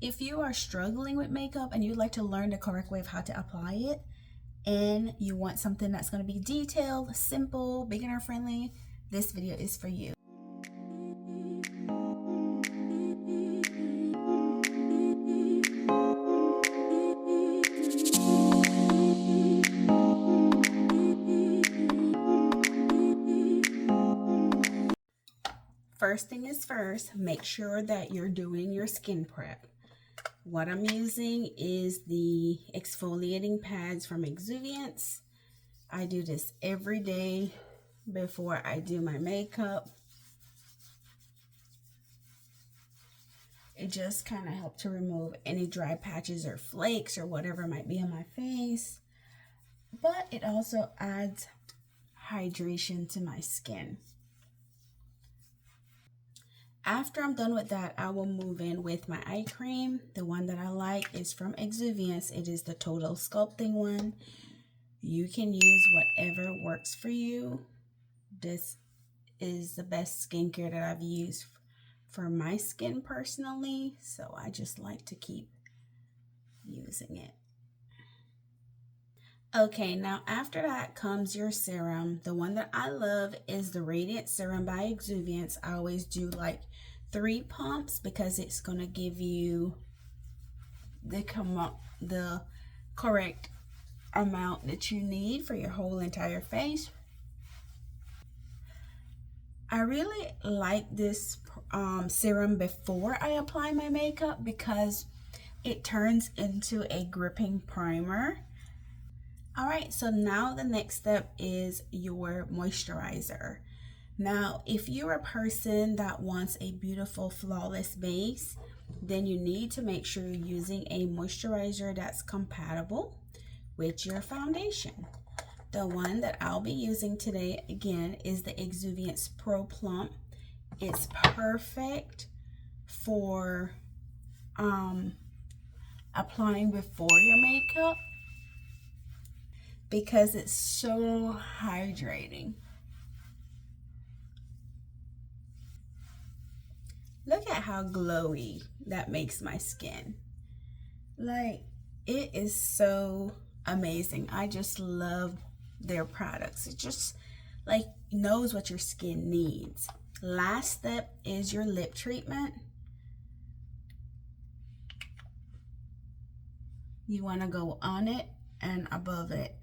If you are struggling with makeup and you'd like to learn the correct way of how to apply it, and you want something that's going to be detailed, simple, beginner friendly, this video is for you. First thing is first, make sure that you're doing your skin prep. What I'm using is the exfoliating pads from Exuviance. I do this every day before I do my makeup. It just kind of helps to remove any dry patches or flakes or whatever might be on my face. But it also adds hydration to my skin. After I'm done with that, I will move in with my eye cream. The one that I like is from Exuviance. It is the Total Sculpting one. You can use whatever works for you. This is the best skincare that I've used for my skin personally, so I just like to keep using it. Okay, now after that comes your serum. The one that I love is the Radiant Serum by Exuviance. I always do like 3 pumps because it's going to give you the correct amount that you need for your whole entire face. I really like this serum before I apply my makeup because it turns into a gripping primer. Alright, so now the next step is your moisturizer. Now, if you're a person that wants a beautiful, flawless base, then you need to make sure you're using a moisturizer that's compatible with your foundation. The one that I'll be using today, again, is the Exuviance Pro Plump. It's perfect for applying before your makeup, because it's so hydrating. Look at how glowy that makes my skin. Like, it is so amazing. I just love their products. It just like knows what your skin needs. Last step is your lip treatment. You want to go on it and above it.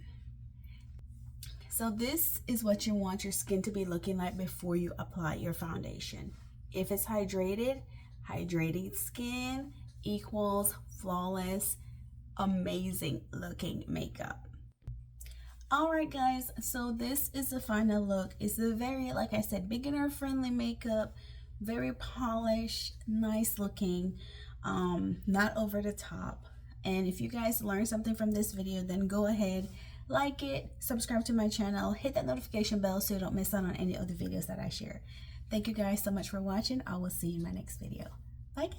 So this is what you want your skin to be looking like before you apply your foundation. If it's hydrated, hydrated skin equals flawless, amazing looking makeup. Alright guys, so this is the final look. It's a very, like I said, beginner friendly makeup, very polished, nice looking, not over the top. And if you guys learned something from this video, then go ahead, like it, subscribe to my channel, hit that notification bell so you don't miss out on any of the videos that I share. Thank you guys so much for watching. I will see you in my next video. Bye guys.